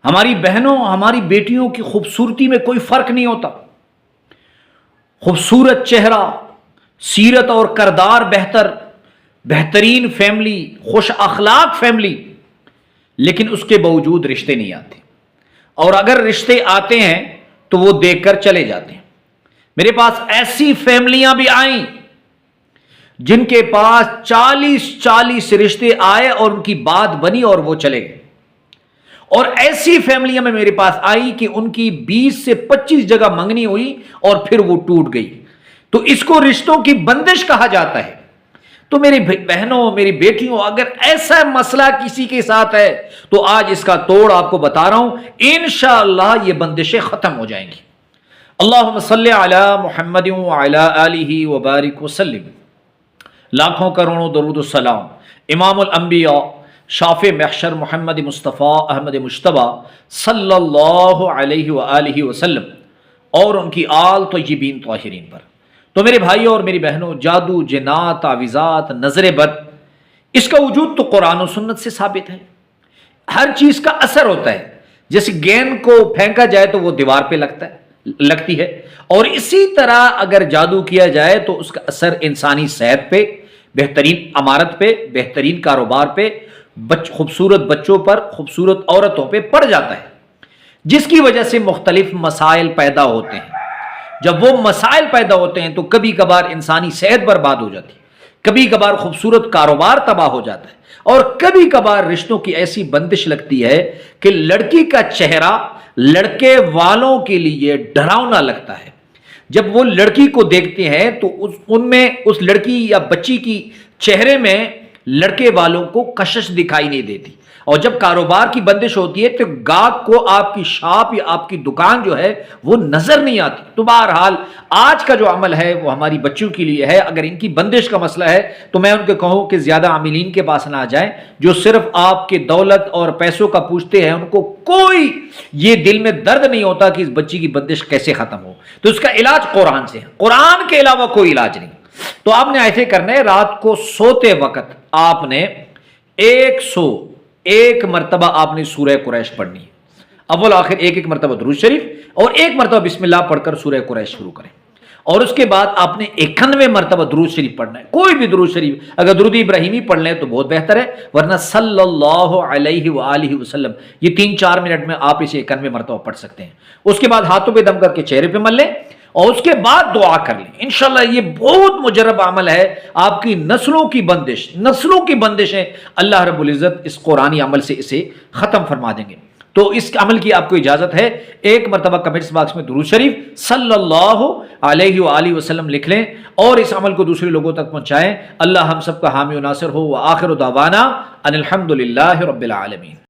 ہماری بہنوں ہماری بیٹیوں کی خوبصورتی میں کوئی فرق نہیں ہوتا، خوبصورت چہرہ، سیرت اور کردار بہترین فیملی، خوش اخلاق فیملی، لیکن اس کے باوجود رشتے نہیں آتے، اور اگر رشتے آتے ہیں تو وہ دیکھ کر چلے جاتے ہیں۔ میرے پاس ایسی فیملیاں بھی آئیں جن کے پاس 40 رشتے آئے اور ان کی بات بنی اور وہ چلے گئے، اور ایسی فیملیاں میں میرے پاس آئی کہ ان کی 20 سے 25 جگہ منگنی ہوئی اور پھر وہ ٹوٹ گئی۔ تو اس کو رشتوں کی بندش کہا جاتا ہے۔ تو میری بہنوں میری بیٹیوں، اگر ایسا مسئلہ کسی کے ساتھ ہے تو آج اس کا توڑ آپ کو بتا رہا ہوں، انشاءاللہ یہ بندشیں ختم ہو جائیں گی۔ اللہم صلی علی محمد وعلی آلہ وبارک وسلم۔ لاکھوں کروڑوں درود و سلام امام الانبیاء شافع محشر محمد مصطفیٰ احمد مجتبیٰ صلی اللہ علیہ وآلہ وسلم اور ان کی آل طیبین طاہرین پر۔ تو میرے بھائیوں اور میری بہنوں، جادو، جنات، تعویذات، نظر بد، اس کا وجود تو قرآن و سنت سے ثابت ہے۔ ہر چیز کا اثر ہوتا ہے، جیسے گیند کو پھینکا جائے تو وہ دیوار پہ لگتی ہے، اور اسی طرح اگر جادو کیا جائے تو اس کا اثر انسانی صحت پہ، بہترین عمارت پہ، بہترین کاروبار پہ، خوبصورت بچوں پر، خوبصورت عورتوں پہ پڑ جاتا ہے، جس کی وجہ سے مختلف مسائل پیدا ہوتے ہیں۔ جب وہ مسائل پیدا ہوتے ہیں تو کبھی کبھار انسانی صحت برباد ہو جاتی ہے، کبھی کبھار خوبصورت کاروبار تباہ ہو جاتا ہے، اور کبھی کبھار رشتوں کی ایسی بندش لگتی ہے کہ لڑکی کا چہرہ لڑکے والوں کے لیے ڈراؤنا لگتا ہے۔ جب وہ لڑکی کو دیکھتے ہیں تو ان میں اس لڑکی یا بچی کی چہرے میں لڑکے والوں کو کشش دکھائی نہیں دیتی، اور جب کاروبار کی بندش ہوتی ہے تو گاہک کو آپ کی شاپ یا آپ کی دکان جو ہے وہ نظر نہیں آتی۔ تو بہرحال آج کا جو عمل ہے وہ ہماری بچیوں کے لیے ہے۔ اگر ان کی بندش کا مسئلہ ہے تو میں ان کو کہوں کہ زیادہ عاملین کے پاس نہ جائیں، جو صرف آپ کے دولت اور پیسوں کا پوچھتے ہیں، ان کو کوئی یہ دل میں درد نہیں ہوتا کہ اس بچی کی بندش کیسے ختم ہو۔ تو اس کا علاج قرآن سے ہے، قرآن کے علاوہ کوئی علاج نہیں۔ تو آپ نے ایسے کرنا ہے، رات کو سوتے وقت آپ نے 101 مرتبہ آپ نے سورہ قریش پڑھنی ہے، اول آخر ایک مرتبہ درود شریف اور 1 مرتبہ بسم اللہ پڑھ کر سورہ قریش شروع کریں، اور اس کے بعد آپ نے 91 مرتبہ درود شریف پڑھنا ہے۔ کوئی بھی درود شریف، اگر درود ابراہیمی پڑھ لیں تو بہت بہتر ہے، ورنہ صلی اللہ علیہ وآلہ وسلم، یہ 3-4 منٹ میں آپ اسے 91 مرتبہ پڑھ سکتے ہیں۔ اس کے بعد ہاتھوں پہ دم کر کے چہرے پہ مل لیں، اور اس کے بعد دعا کر لیں۔ انشاءاللہ یہ بہت مجرب عمل ہے، آپ کی نسلوں کی بندشیں اللہ رب العزت اس قرآنی عمل سے اسے ختم فرما دیں گے۔ تو اس عمل کی آپ کو اجازت ہے، 1 مرتبہ کمنٹس باکس میں درود شریف صلی اللہ علیہ وآلہ وسلم لکھ لیں، اور اس عمل کو دوسرے لوگوں تک پہنچائیں۔ اللہ ہم سب کا حامی و ناصر ہو، وآخر دعوانا ان الحمد للہ رب العالمین۔